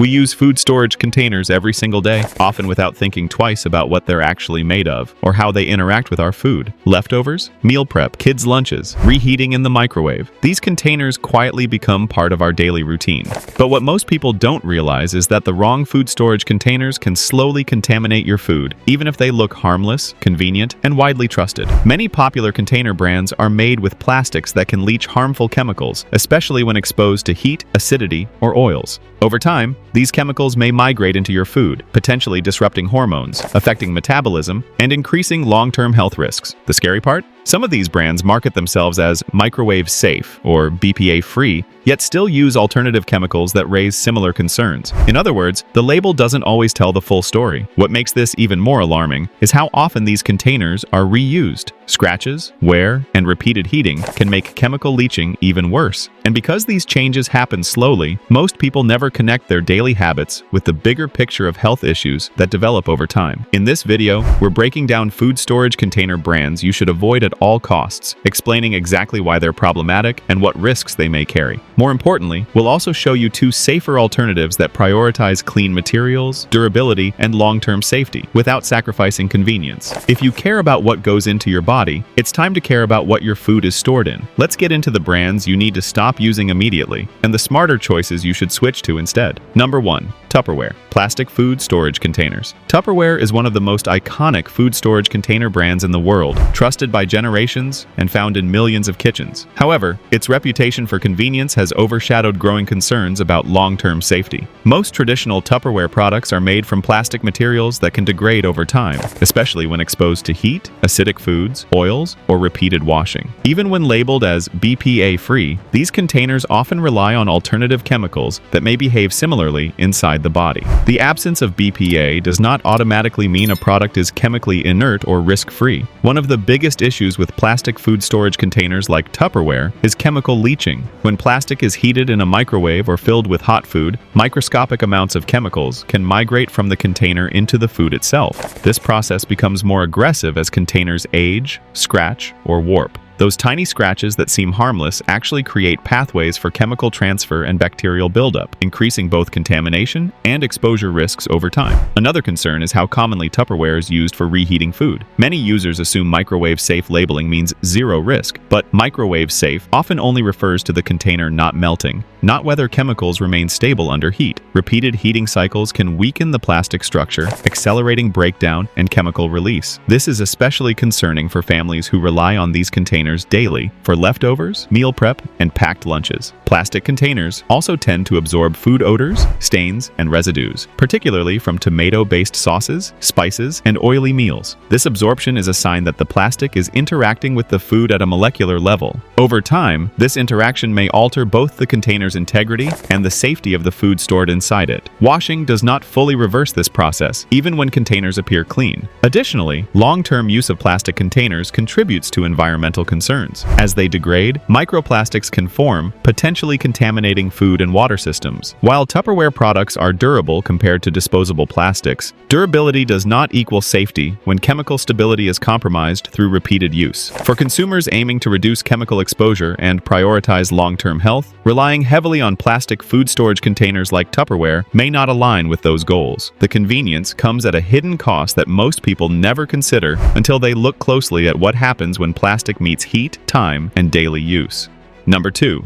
We use food storage containers every single day, often without thinking twice about what they're actually made of or how they interact with our food. Leftovers, meal prep, kids' lunches, reheating in the microwave. These containers quietly become part of our daily routine. But what most people don't realize is that the wrong food storage containers can slowly contaminate your food, even if they look harmless, convenient, and widely trusted. Many popular container brands are made with plastics that can leach harmful chemicals, especially when exposed to heat, acidity, or oils. Over time, these chemicals may migrate into your food, potentially disrupting hormones, affecting metabolism, and increasing long-term health risks. The scary part? Some of these brands market themselves as microwave-safe or BPA-free, yet still use alternative chemicals that raise similar concerns. In other words, the label doesn't always tell the full story. What makes this even more alarming is how often these containers are reused. Scratches, wear, and repeated heating can make chemical leaching even worse. And because these changes happen slowly, most people never connect their daily habits with the bigger picture of health issues that develop over time. In this video, we're breaking down food storage container brands you should avoid at all costs, explaining exactly why they're problematic and what risks they may carry. More importantly, we'll also show you 2 safer alternatives that prioritize clean materials, durability, and long-term safety without sacrificing convenience. If you care about what goes into your body, it's time to care about what your food is stored in. Let's get into the brands you need to stop using immediately and the smarter choices you should switch to instead. Number 1. Tupperware. Plastic food storage containers. Tupperware is one of the most iconic food storage container brands in the world, trusted by generations and found in millions of kitchens. However, its reputation for convenience has overshadowed growing concerns about long-term safety. Most traditional Tupperware products are made from plastic materials that can degrade over time, especially when exposed to heat, acidic foods, oils, or repeated washing. Even when labeled as BPA-free, these containers often rely on alternative chemicals that may behave similarly inside the body. The absence of BPA does not automatically mean a product is chemically inert or risk-free. One of the biggest issues with plastic food storage containers like Tupperware is chemical leaching. When plastic is heated in a microwave or filled with hot food, microscopic amounts of chemicals can migrate from the container into the food itself. This process becomes more aggressive as containers age, scratch, or warp. Those tiny scratches that seem harmless actually create pathways for chemical transfer and bacterial buildup, increasing both contamination and exposure risks over time. Another concern is how commonly Tupperware is used for reheating food. Many users assume microwave-safe labeling means zero risk, but microwave-safe often only refers to the container not melting, not whether chemicals remain stable under heat. Repeated heating cycles can weaken the plastic structure, accelerating breakdown and chemical release. This is especially concerning for families who rely on these containers daily for leftovers, meal prep, and packed lunches. Plastic containers also tend to absorb food odors, stains, and residues, particularly from tomato-based sauces, spices, and oily meals. This absorption is a sign that the plastic is interacting with the food at a molecular level. Over time, this interaction may alter both the container's integrity and the safety of the food stored inside it. Washing does not fully reverse this process, even when containers appear clean. Additionally, long-term use of plastic containers contributes to environmental concerns. As they degrade, microplastics can form, potentially contaminating food and water systems. While Tupperware products are durable compared to disposable plastics, durability does not equal safety when chemical stability is compromised through repeated use. For consumers aiming to reduce chemical exposure and prioritize long-term health, relying heavily on plastic food storage containers like Tupperware may not align with those goals. The convenience comes at a hidden cost that most people never consider until they look closely at what happens when plastic meets heat, time, and daily use. Number 2.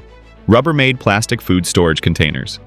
Rubbermaid plastic food storage containers.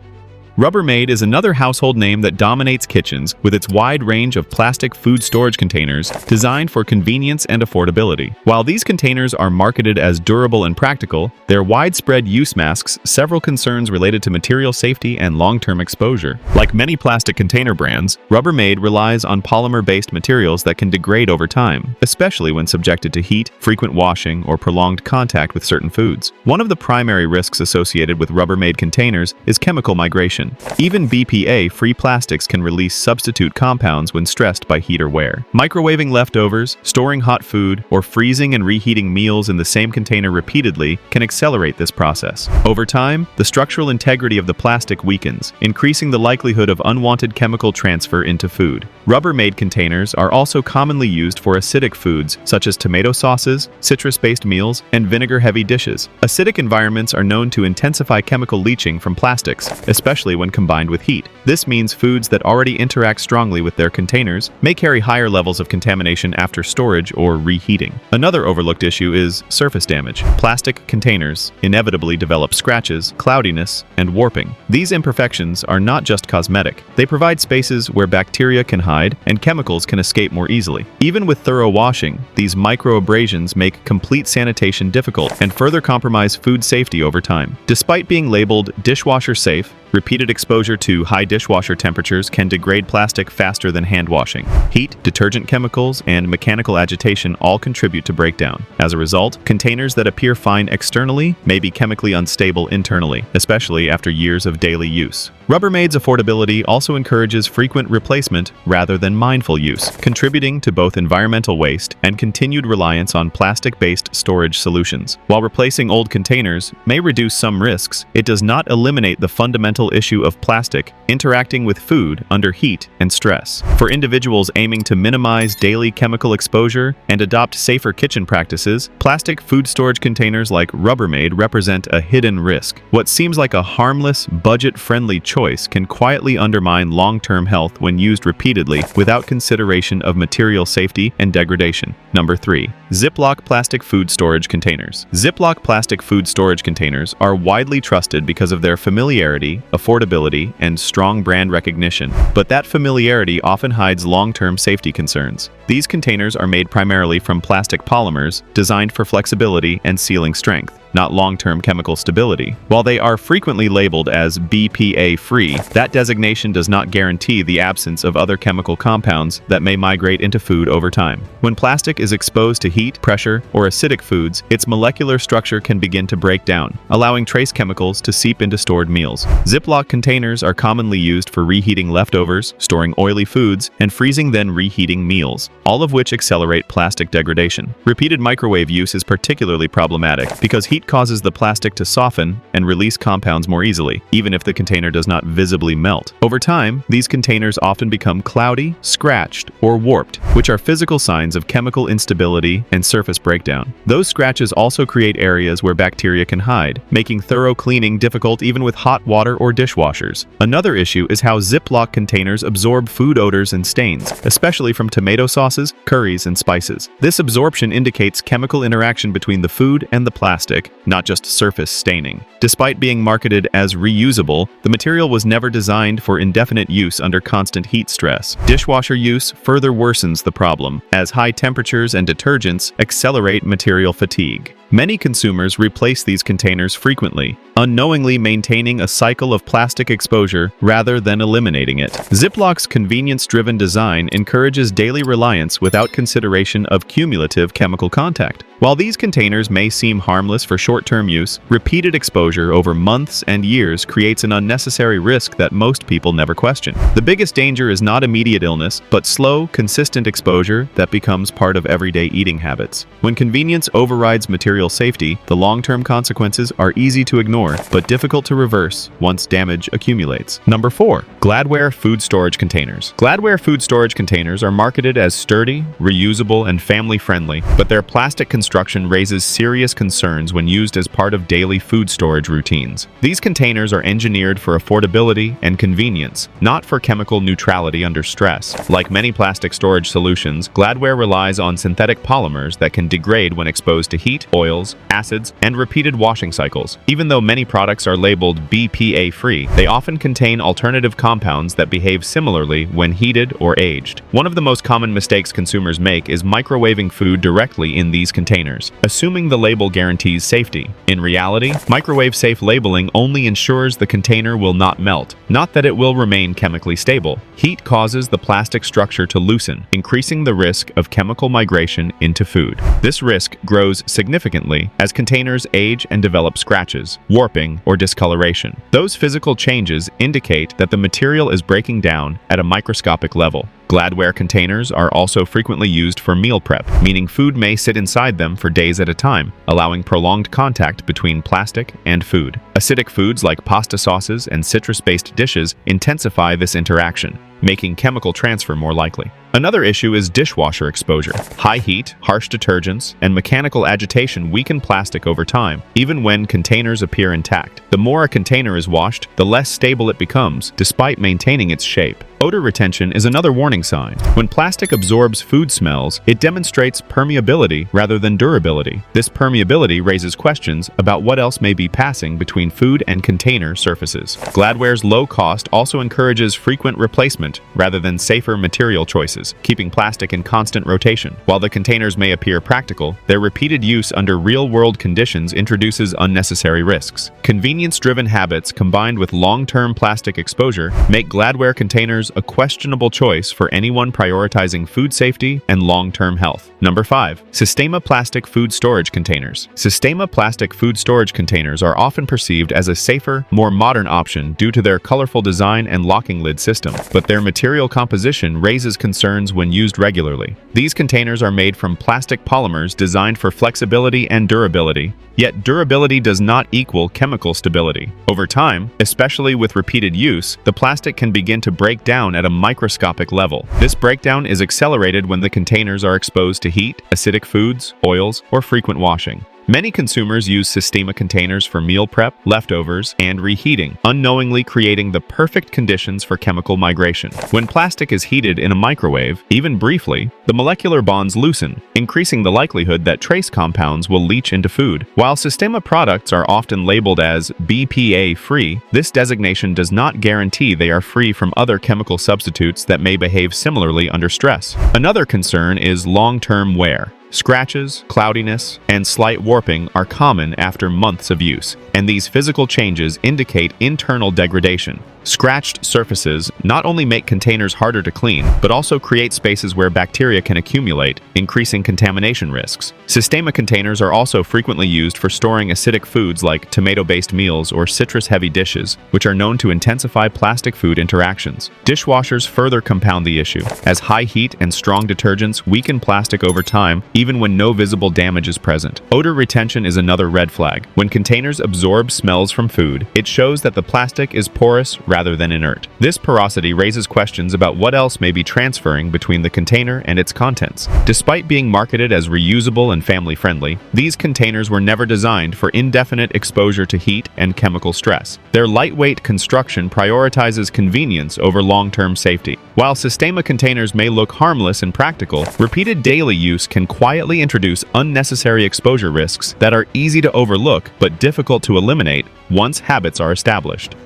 Rubbermaid is another household name that dominates kitchens with its wide range of plastic food storage containers designed for convenience and affordability. While these containers are marketed as durable and practical, their widespread use masks several concerns related to material safety and long-term exposure. Like many plastic container brands, Rubbermaid relies on polymer-based materials that can degrade over time, especially when subjected to heat, frequent washing, or prolonged contact with certain foods. One of the primary risks associated with Rubbermaid containers is chemical migration. Even BPA-free plastics can release substitute compounds when stressed by heat or wear. Microwaving leftovers, storing hot food, or freezing and reheating meals in the same container repeatedly can accelerate this process. Over time, the structural integrity of the plastic weakens, increasing the likelihood of unwanted chemical transfer into food. Rubbermaid containers are also commonly used for acidic foods such as tomato sauces, citrus-based meals, and vinegar-heavy dishes. Acidic environments are known to intensify chemical leaching from plastics, especially when combined with heat. This means foods that already interact strongly with their containers may carry higher levels of contamination after storage or reheating. Another overlooked issue is surface damage. Plastic containers inevitably develop scratches, cloudiness, and warping. These imperfections are not just cosmetic. They provide spaces where bacteria can hide and chemicals can escape more easily. Even with thorough washing, these microabrasions make complete sanitation difficult and further compromise food safety over time. Despite being labeled dishwasher safe, repeated exposure to high dishwasher temperatures can degrade plastic faster than hand washing. Heat, detergent chemicals, and mechanical agitation all contribute to breakdown. As a result, containers that appear fine externally may be chemically unstable internally, especially after years of daily use. Rubbermaid's affordability also encourages frequent replacement rather than mindful use, contributing to both environmental waste and continued reliance on plastic-based storage solutions. While replacing old containers may reduce some risks, it does not eliminate the fundamental issue of plastic interacting with food under heat and stress. For individuals aiming to minimize daily chemical exposure and adopt safer kitchen practices, plastic food storage containers like Rubbermaid represent a hidden risk. What seems like a harmless, budget-friendly choice can quietly undermine long-term health when used repeatedly without consideration of material safety and degradation. Number 3. Ziploc plastic food storage containers. Ziploc plastic food storage containers are widely trusted because of their familiarity, affordability, and strong brand recognition, but that familiarity often hides long-term safety concerns. These containers are made primarily from plastic polymers designed for flexibility and sealing strength, not long-term chemical stability. While they are frequently labeled as BPA-free, that designation does not guarantee the absence of other chemical compounds that may migrate into food over time. When plastic is exposed to heat, pressure, or acidic foods, its molecular structure can begin to break down, allowing trace chemicals to seep into stored meals. Ziploc containers are commonly used for reheating leftovers, storing oily foods, and freezing then reheating meals, all of which accelerate plastic degradation. Repeated microwave use is particularly problematic because heat causes the plastic to soften and release compounds more easily, even if the container does not visibly melt. Over time, these containers often become cloudy, scratched, or warped, which are physical signs of chemical instability and surface breakdown. Those scratches also create areas where bacteria can hide, making thorough cleaning difficult even with hot water or dishwashers. Another issue is how Ziploc containers absorb food odors and stains, especially from tomato sauces, curries, and spices. This absorption indicates chemical interaction between the food and the plastic, not just surface staining. Despite being marketed as reusable, the material was never designed for indefinite use under constant heat stress. Dishwasher use further worsens the problem, as high temperatures and detergents accelerate material fatigue. Many consumers replace these containers frequently, unknowingly maintaining a cycle of plastic exposure rather than eliminating it. Ziploc's convenience-driven design encourages daily reliance without consideration of cumulative chemical contact. While these containers may seem harmless for short-term use, repeated exposure over months and years creates an unnecessary risk that most people never question. The biggest danger is not immediate illness, but slow, consistent exposure that becomes part of everyday eating habits. When convenience overrides material safety, the long-term consequences are easy to ignore, but difficult to reverse once damage accumulates. Number 4. Gladware food storage containers. Gladware food storage containers are marketed as sturdy, reusable, and family-friendly, but their plastic construction raises serious concerns when used as part of daily food storage routines. These containers are engineered for affordability and convenience, not for chemical neutrality under stress. Like many plastic storage solutions, Gladware relies on synthetic polymers that can degrade when exposed to heat, oils, acids, and repeated washing cycles. Even though many products are labeled BPA-free, they often contain alternative compounds that behave similarly when heated or aged. One of the most common mistakes consumers make is microwaving food directly in these containers, assuming the label guarantees safety. In reality, microwave-safe labeling only ensures the container will not melt, not that it will remain chemically stable. Heat causes the plastic structure to loosen, increasing the risk of chemical migration into food. This risk grows significantly as containers age and develop scratches, warping, or discoloration. Those physical changes indicate that the material is breaking down at a microscopic level. Gladware containers are also frequently used for meal prep, meaning food may sit inside them for days at a time, allowing prolonged contact between plastic and food. Acidic foods like pasta sauces and citrus-based dishes intensify this interaction, making chemical transfer more likely. Another issue is dishwasher exposure. High heat, harsh detergents, and mechanical agitation weaken plastic over time, even when containers appear intact. The more a container is washed, the less stable it becomes, despite maintaining its shape. Odor retention is another warning sign. When plastic absorbs food smells, it demonstrates permeability rather than durability. This permeability raises questions about what else may be passing between food and container surfaces. Gladware's low cost also encourages frequent replacement rather than safer material choices, keeping plastic in constant rotation. While the containers may appear practical, their repeated use under real-world conditions introduces unnecessary risks. Convenience-driven habits combined with long-term plastic exposure make Gladware containers a questionable choice for anyone prioritizing food safety and long-term health. Number 5. Systemma plastic food storage containers. Systemma plastic food storage containers are often perceived as a safer, more modern option due to their colorful design and locking lid system, but their material composition raises concerns when used regularly. These containers are made from plastic polymers designed for flexibility and durability, yet durability does not equal chemical stability. Over time, especially with repeated use, the plastic can begin to break down at a microscopic level. This breakdown is accelerated when the containers are exposed to heat, acidic foods, oils, or frequent washing. Many consumers use Systemma containers for meal prep, leftovers, and reheating, unknowingly creating the perfect conditions for chemical migration. When plastic is heated in a microwave, even briefly, the molecular bonds loosen, increasing the likelihood that trace compounds will leach into food. While Systemma products are often labeled as BPA-free, this designation does not guarantee they are free from other chemical substitutes that may behave similarly under stress. Another concern is long-term wear. Scratches, cloudiness, and slight warping are common after months of use, and these physical changes indicate internal degradation. Scratched surfaces not only make containers harder to clean, but also create spaces where bacteria can accumulate, increasing contamination risks. Systemma containers are also frequently used for storing acidic foods like tomato-based meals or citrus-heavy dishes, which are known to intensify plastic food interactions. Dishwashers further compound the issue, as high heat and strong detergents weaken plastic over time, even when no visible damage is present. Odor retention is another red flag. When containers absorb smells from food, it shows that the plastic is porous rather than inert. This porosity raises questions about what else may be transferring between the container and its contents. Despite being marketed as reusable and family-friendly, these containers were never designed for indefinite exposure to heat and chemical stress. Their lightweight construction prioritizes convenience over long-term safety. While Systemma containers may look harmless and practical, repeated daily use can quietly introduce unnecessary exposure risks that are easy to overlook but difficult to eliminate once habits are established.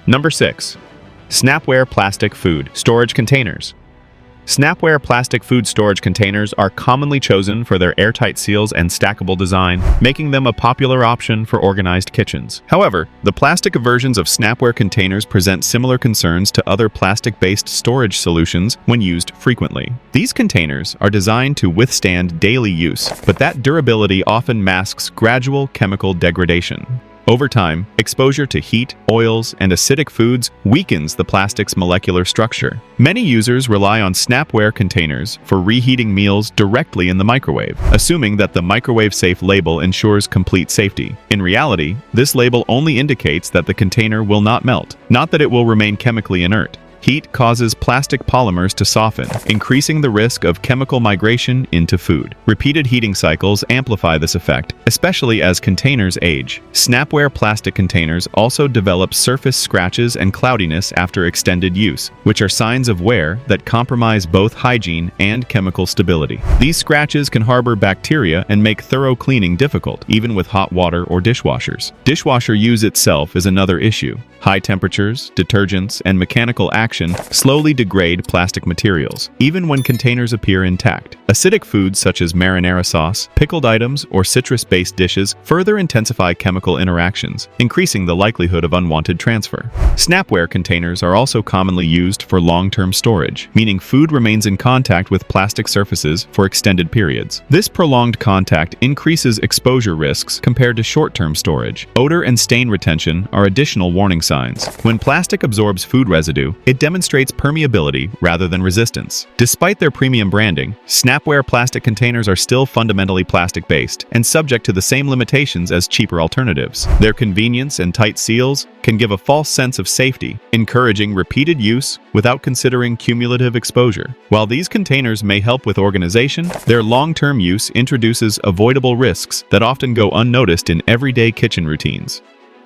Number 6. Snapware plastic food storage containers. Snapware plastic food storage containers are commonly chosen for their airtight seals and stackable design, making them a popular option for organized kitchens. However, the plastic versions of Snapware containers present similar concerns to other plastic-based storage solutions when used frequently. These containers are designed to withstand daily use, but that durability often masks gradual chemical degradation. Over time, exposure to heat, oils, and acidic foods weakens the plastic's molecular structure. Many users rely on Snapware containers for reheating meals directly in the microwave, assuming that the microwave-safe label ensures complete safety. In reality, this label only indicates that the container will not melt, not that it will remain chemically inert. Heat causes plastic polymers to soften, increasing the risk of chemical migration into food. Repeated heating cycles amplify this effect, especially as containers age. Snapware plastic containers also develop surface scratches and cloudiness after extended use, which are signs of wear that compromise both hygiene and chemical stability. These scratches can harbor bacteria and make thorough cleaning difficult, even with hot water or dishwashers. Dishwasher use itself is another issue. High temperatures, detergents, and mechanical action slowly degrade plastic materials, even when containers appear intact. Acidic foods such as marinara sauce, pickled items, or citrus-based dishes further intensify chemical interactions, increasing the likelihood of unwanted transfer. Snapware containers are also commonly used for long-term storage, meaning food remains in contact with plastic surfaces for extended periods. This prolonged contact increases exposure risks compared to short-term storage. Odor and stain retention are additional warning signs. When plastic absorbs food residue, it it demonstrates permeability rather than resistance. Despite their premium branding, Snapware plastic containers are still fundamentally plastic-based and subject to the same limitations as cheaper alternatives. Their convenience and tight seals can give a false sense of safety, encouraging repeated use without considering cumulative exposure. While these containers may help with organization, their long-term use introduces avoidable risks that often go unnoticed in everyday kitchen routines.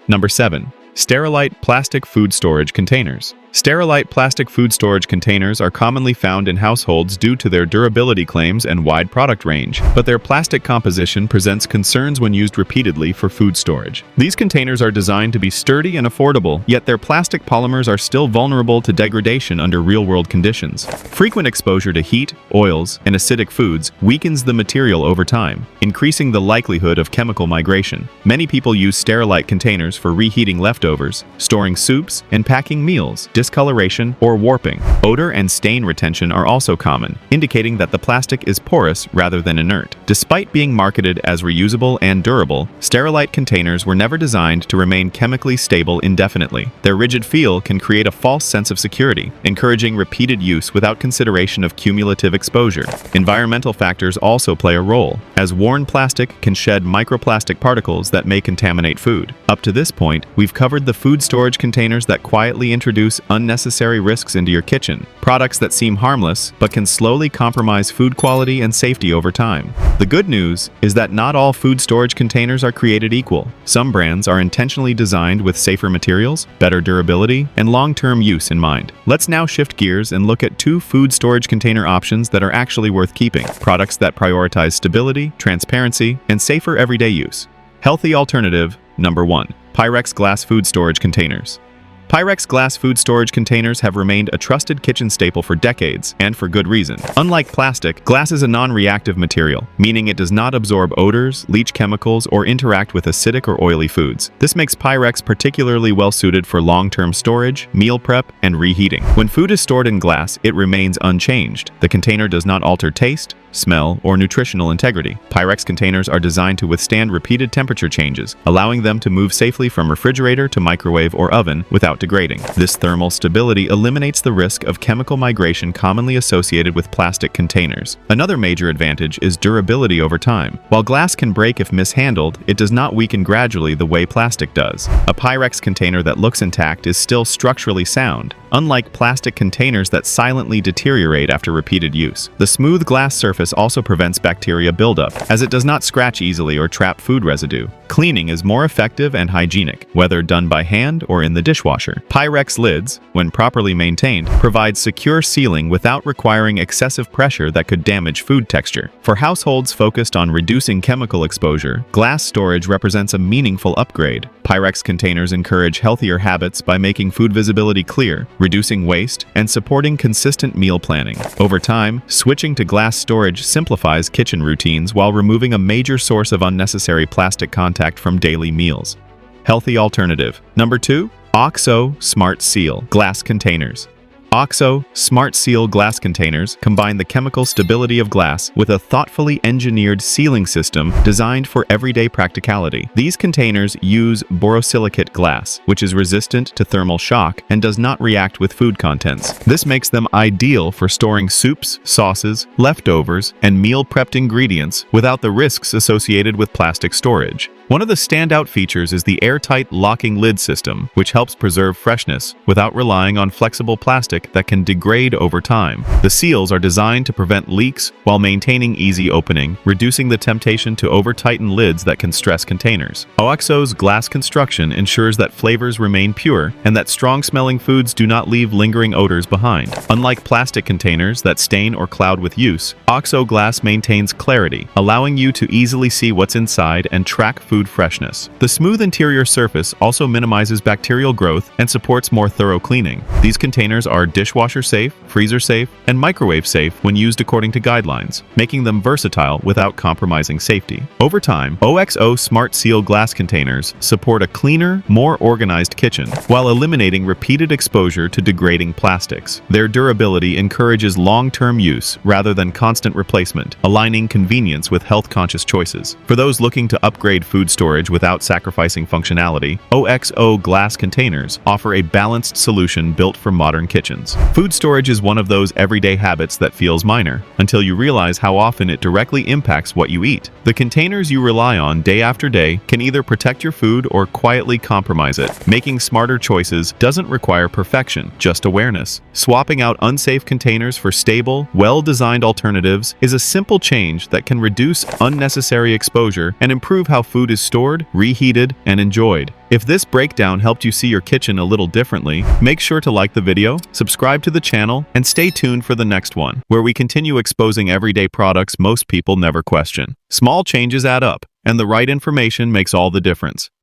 Number 7. Sterilite plastic food storage containers. Sterilite plastic food storage containers are commonly found in households due to their durability claims and wide product range, but their plastic composition presents concerns when used repeatedly for food storage. These containers are designed to be sturdy and affordable, yet their plastic polymers are still vulnerable to degradation under real-world conditions. Frequent exposure to heat, oils, and acidic foods weakens the material over time, increasing the likelihood of chemical migration. Many people use Sterilite containers for reheating leftovers, storing soups, and packing meals. Discoloration or warping. Odor and stain retention are also common, indicating that the plastic is porous rather than inert. Despite being marketed as reusable and durable, Sterilite containers were never designed to remain chemically stable indefinitely. Their rigid feel can create a false sense of security, encouraging repeated use without consideration of cumulative exposure. Environmental factors also play a role, as worn plastic can shed microplastic particles that may contaminate food. Up to this point, we've covered the food storage containers that quietly introduce unnecessary risks into your kitchen, products that seem harmless but can slowly compromise food quality and safety over time. The good news is that not all food storage containers are created equal. Some brands are intentionally designed with safer materials, better durability, and long-term use in mind. Let's now shift gears and look at 2 food storage container options that are actually worth keeping. Products that prioritize stability, transparency, and safer everyday use. Healthy alternative, number 1. Pyrex glass food storage containers. Pyrex glass food storage containers have remained a trusted kitchen staple for decades, and for good reason. Unlike plastic, glass is a non-reactive material, meaning it does not absorb odors, leach chemicals, or interact with acidic or oily foods. This makes Pyrex particularly well-suited for long-term storage, meal prep, and reheating. When food is stored in glass, it remains unchanged. The container does not alter taste, smell, or nutritional integrity. Pyrex containers are designed to withstand repeated temperature changes, allowing them to move safely from refrigerator to microwave or oven without degrading. This thermal stability eliminates the risk of chemical migration commonly associated with plastic containers. Another major advantage is durability over time. While glass can break if mishandled, it does not weaken gradually the way plastic does. A Pyrex container that looks intact is still structurally sound, unlike plastic containers that silently deteriorate after repeated use. The smooth glass surface also prevents bacteria buildup, as it does not scratch easily or trap food residue. Cleaning is more effective and hygienic, whether done by hand or in the dishwasher. Pyrex lids, when properly maintained, provide secure sealing without requiring excessive pressure that could damage food texture. For households focused on reducing chemical exposure, glass storage represents a meaningful upgrade. Pyrex containers encourage healthier habits by making food visibility clear, reducing waste, and supporting consistent meal planning. Over time, switching to glass storage simplifies kitchen routines while removing a major source of unnecessary plastic contact from daily meals. Healthy alternative. Number 2. OXO Smart Seal Glass Containers. OXO Smart Seal glass containers combine the chemical stability of glass with a thoughtfully engineered sealing system designed for everyday practicality. These containers use borosilicate glass, which is resistant to thermal shock and does not react with food contents. This makes them ideal for storing soups, sauces, leftovers, and meal-prepped ingredients without the risks associated with plastic storage. One of the standout features is the airtight locking lid system, which helps preserve freshness without relying on flexible plastic that can degrade over time. The seals are designed to prevent leaks while maintaining easy opening, reducing the temptation to over-tighten lids that can stress containers. OXO's glass construction ensures that flavors remain pure and that strong-smelling foods do not leave lingering odors behind. Unlike plastic containers that stain or cloud with use, OXO glass maintains clarity, allowing you to easily see what's inside and track food freshness. The smooth interior surface also minimizes bacterial growth and supports more thorough cleaning. These containers are dishwasher safe, freezer safe, and microwave safe when used according to guidelines, making them versatile without compromising safety. Over time, OXO Smart Seal glass containers support a cleaner, more organized kitchen, while eliminating repeated exposure to degrading plastics. Their durability encourages long-term use rather than constant replacement, aligning convenience with health-conscious choices. For those looking to upgrade food storage without sacrificing functionality, OXO glass containers offer a balanced solution built for modern kitchens. decisions. Food storage is one of those everyday habits that feels minor, until you realize how often it directly impacts what you eat. The containers you rely on day after day can either protect your food or quietly compromise it. Making smarter choices doesn't require perfection, just awareness. Swapping out unsafe containers for stable, well-designed alternatives is a simple change that can reduce unnecessary exposure and improve how food is stored, reheated, and enjoyed. If this breakdown helped you see your kitchen a little differently, make sure to like the video, subscribe to the channel, and stay tuned for the next one, where we continue exposing everyday products most people never question. Small changes add up, and the right information makes all the difference.